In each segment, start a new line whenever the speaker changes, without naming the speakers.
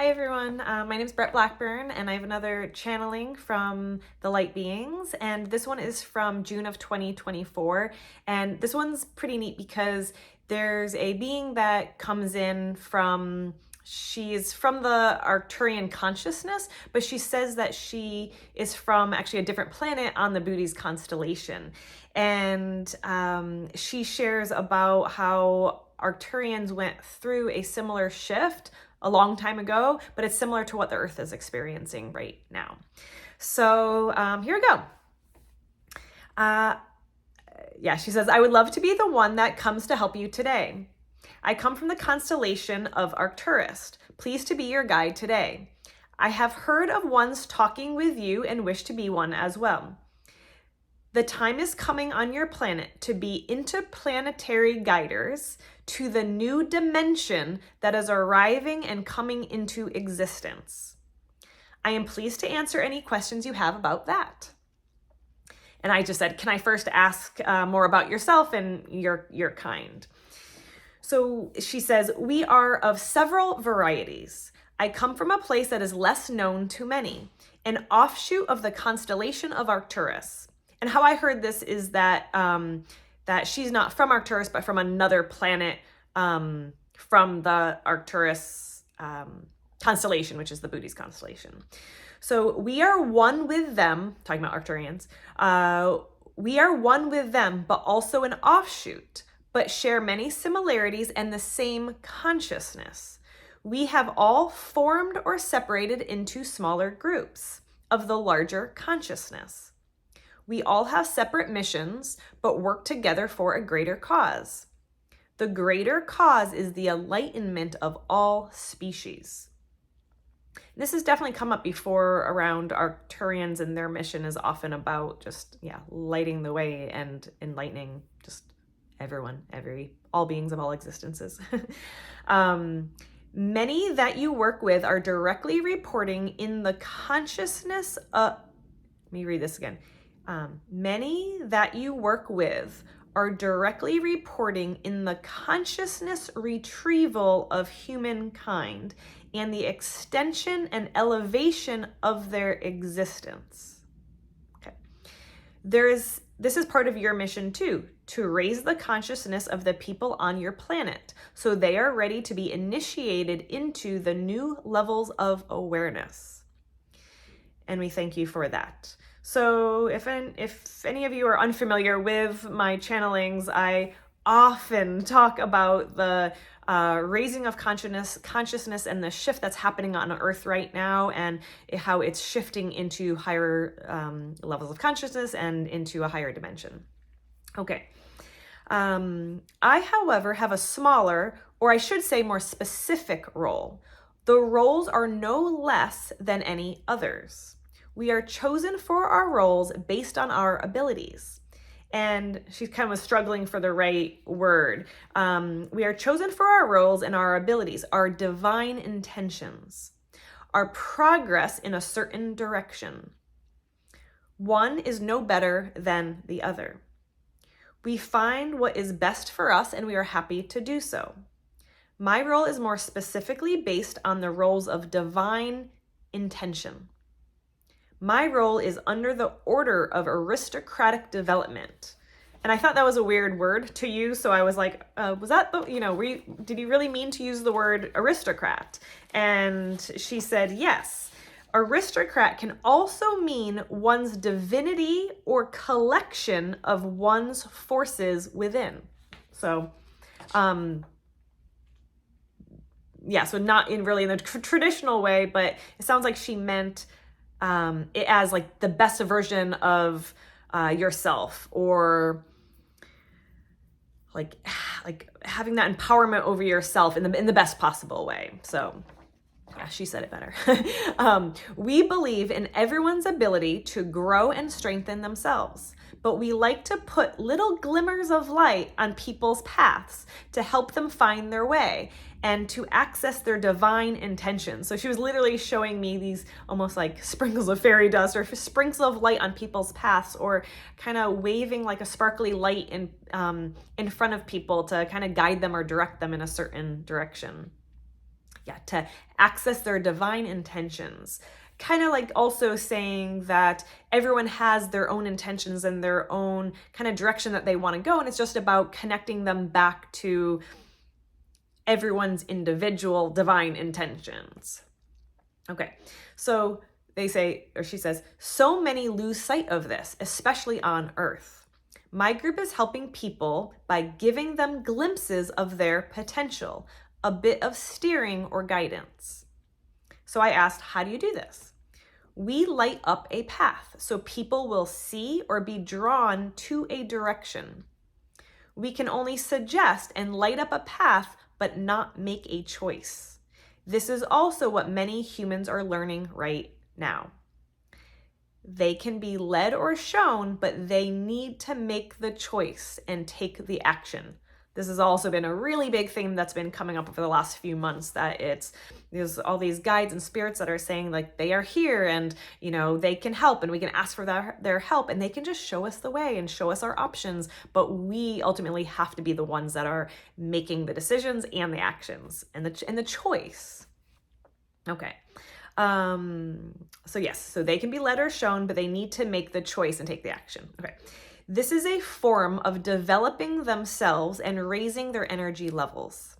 Hi everyone, my name is Brett Blackburn and I have another channeling from the Light Beings, and this one is from June of 2024. And this one's pretty neat because there's a being that comes in from, she's from the Arcturian Consciousness, but she says that she is from actually a different planet on the Bootes constellation. And she shares about how Arcturians went through a similar shift a long time ago, but it's similar to what the Earth is experiencing right now. So here we go. Yeah, she says, I would love to be the one that comes to help you today. I come from the constellation of Arcturus. Pleased to be your guide today. I have heard of ones talking with you and wish to be one as well. The time is coming on your planet to be interplanetary guiders to the new dimension that is arriving and coming into existence. I am pleased to answer any questions you have about that. And I just said, can I first ask more about yourself and your kind? So she says, we are of several varieties. I come from a place that is less known to many, an offshoot of the constellation of Arcturus. And how I heard this is that that she's not from Arcturus, but from another planet from the Arcturus constellation, which is the Bootes constellation. So we are one with them, talking about Arcturians, we are one with them, but also an offshoot, but share many similarities and the same consciousness. We have all formed or separated into smaller groups of the larger consciousness. We all have separate missions, but work together for a greater cause. The greater cause is the enlightenment of all species. This has definitely come up before around Arcturians, and their mission is often about just, lighting the way and enlightening just everyone, all beings of all existences. Many that you work with are directly reporting in the consciousness of, let me read this again. Many that you work with are directly reporting in the consciousness retrieval of humankind and the extension and elevation of their existence. Okay. This is part of your mission too, to raise the consciousness of the people on your planet so they are ready to be initiated into the new levels of awareness. And we thank you for that. So if any of you are unfamiliar with my channelings, I often talk about the raising of consciousness and the shift that's happening on Earth right now, and how it's shifting into higher levels of consciousness and into a higher dimension. Okay. I, however, have a smaller, or I should say more specific role. The roles are no less than any others. We are chosen for our roles based on our abilities. And she kind of was struggling for the right word. We are chosen for our roles and our abilities, our divine intentions, our progress in a certain direction. One is no better than the other. We find what is best for us and we are happy to do so. My role is more specifically based on the roles of divine intention. My role is under the order of aristocratic development. And I thought that was a weird word to use, so I was like, was that did you really mean to use the word aristocrat? And she said, yes. Aristocrat can also mean one's divinity or collection of one's forces within. So, so not in really in the traditional way, but it sounds like she meant it as like the best version of yourself, or like having that empowerment over yourself in the best possible way. So yeah, she said it better. We believe in everyone's ability to grow and strengthen themselves, but we like to put little glimmers of light on people's paths to help them find their way and to access their divine intentions. So she was literally showing me these almost like sprinkles of fairy dust or sprinkles of light on people's paths, or kind of waving like a sparkly light in front of people to kind of guide them or direct them in a certain direction. to access their divine intentions. Kind of like also saying that everyone has their own intentions and their own kind of direction that they want to go. And it's just about connecting them back to everyone's individual divine intentions. Okay, so they say, or she says, so many lose sight of this, especially on Earth. My group is helping people by giving them glimpses of their potential, a bit of steering or guidance. So I asked, how do you do this? We light up a path so people will see or be drawn to a direction. We can only suggest and light up a path, but not make a choice. This is also what many humans are learning right now. They can be led or shown, but they need to make the choice and take the action. This has also been a really big theme that's been coming up over the last few months, that there's all these guides and spirits that are saying like they are here and, you know, they can help and we can ask for their help and they can just show us the way and show us our options. But we ultimately have to be the ones that are making the decisions and the actions and the choice. Okay. So yes, so they can be led or shown, but they need to make the choice and take the action. Okay. This is a form of developing themselves and raising their energy levels.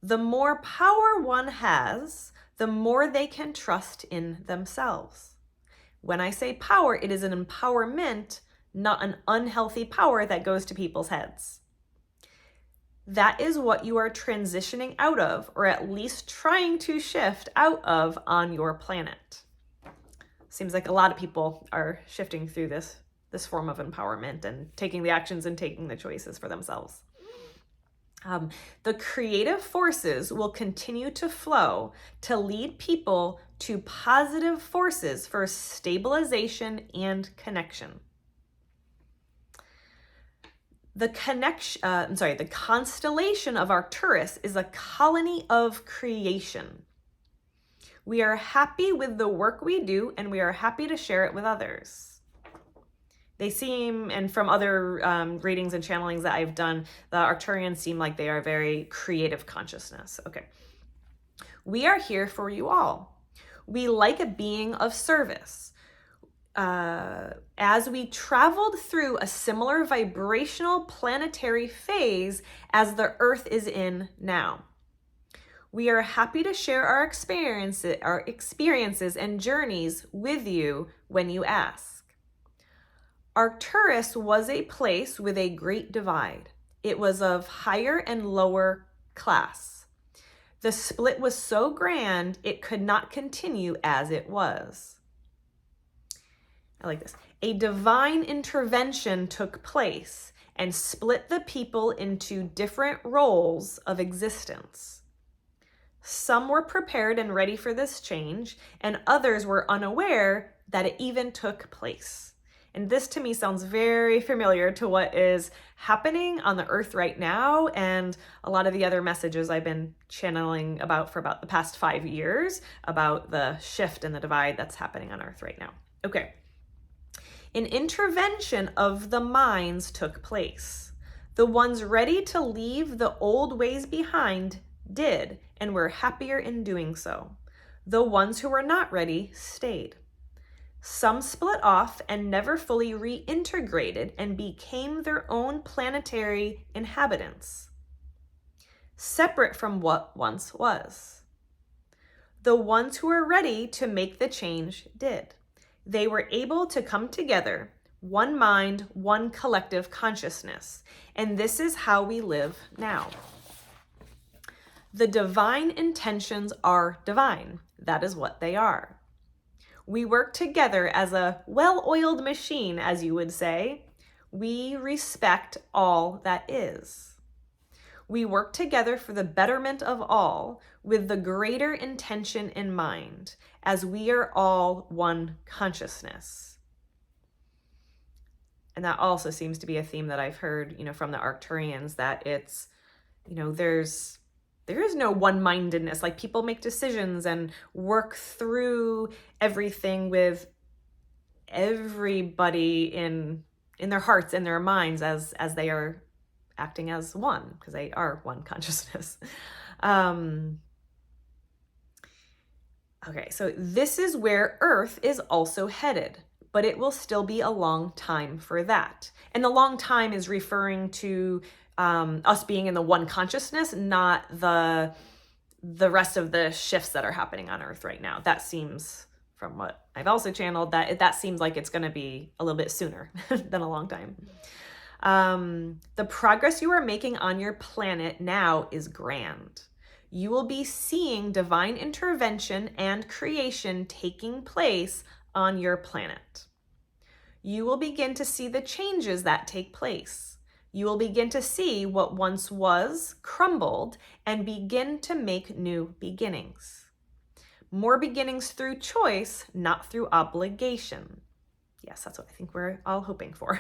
The more power one has, the more they can trust in themselves. When I say power, it is an empowerment, not an unhealthy power that goes to people's heads. That is what you are transitioning out of, or at least trying to shift out of on your planet. Seems like a lot of people are shifting through this form of empowerment and taking the actions and taking the choices for themselves. The creative forces will continue to flow to lead people to positive forces for stabilization and connection. The constellation of Arcturus is a colony of creation. We are happy with the work we do, and we are happy to share it with others. They seem, and from other readings and channelings that I've done, the Arcturians seem like they are very creative consciousness. Okay. We are here for you all. We like a being of service. As we traveled through a similar vibrational planetary phase as the Earth is in now. We are happy to share our experiences and journeys with you when you ask. Arcturus was a place with a great divide. It was of higher and lower class. The split was so grand, it could not continue as it was. I like this. A divine intervention took place and split the people into different roles of existence. Some were prepared and ready for this change, and others were unaware that it even took place. And this to me sounds very familiar to what is happening on the Earth right now, and a lot of the other messages I've been channeling about for about the past 5 years about the shift and the divide that's happening on Earth right now. Okay. An intervention of the minds took place. The ones ready to leave the old ways behind did, and were happier in doing so. The ones who were not ready stayed. Some split off and never fully reintegrated and became their own planetary inhabitants, separate from what once was. The ones who were ready to make the change did. They were able to come together, one mind, one collective consciousness, and this is how we live now. The divine intentions are divine. That is what they are. We work together as a well-oiled machine, as you would say. We respect all that is. We work together for the betterment of all, with the greater intention in mind, as we are all one consciousness. And that also seems to be a theme that I've heard, from the Arcturians, that it's, there is no one-mindedness. Like, people make decisions and work through everything with everybody in their hearts and their minds as they are acting as one, because they are one consciousness. Okay, so this is where Earth is also headed, but it will still be a long time for that. And the long time is referring to us being in the one consciousness, not the rest of the shifts that are happening on Earth right now. That seems, from what I've also channeled, that seems like it's going to be a little bit sooner than a long time. The progress you are making on your planet now is grand. You will be seeing divine intervention and creation taking place on your planet. You will begin to see the changes that take place. You will begin to see what once was crumbled and begin to make new beginnings. More beginnings through choice, not through obligation. Yes, that's what I think we're all hoping for.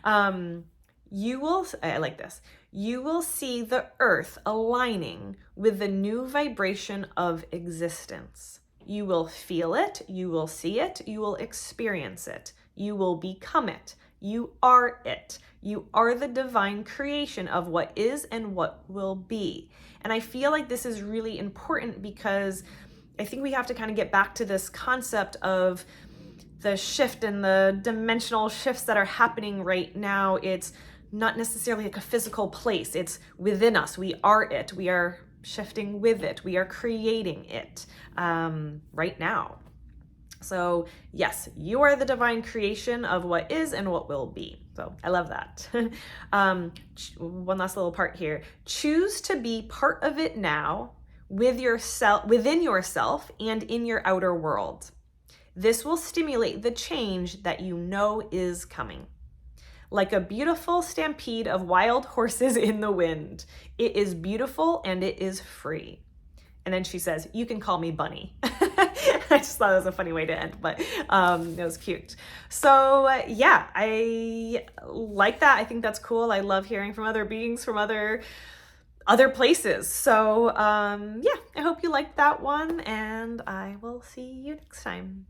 I like this. You will see the earth aligning with the new vibration of existence. You will feel it, you will see it, you will experience it, you will become it. You are it. You are the divine creation of what is and what will be. And I feel like this is really important because I think we have to kind of get back to this concept of the shift and the dimensional shifts that are happening right now. It's not necessarily like a physical place. It's within us. We are it. We are shifting with it. We are creating it right now. So yes, you are the divine creation of what is and what will be. So I love that. One last little part here. Choose to be part of it now within yourself and in your outer world. This will stimulate the change that you know is coming. Like a beautiful stampede of wild horses in the wind. It is beautiful and it is free. And then she says, you can call me Bunny. I just thought it was a funny way to end, but it was cute. So yeah, I like that. I think that's cool. I love hearing from other beings from other places. So yeah, I hope you liked that one, and I will see you next time.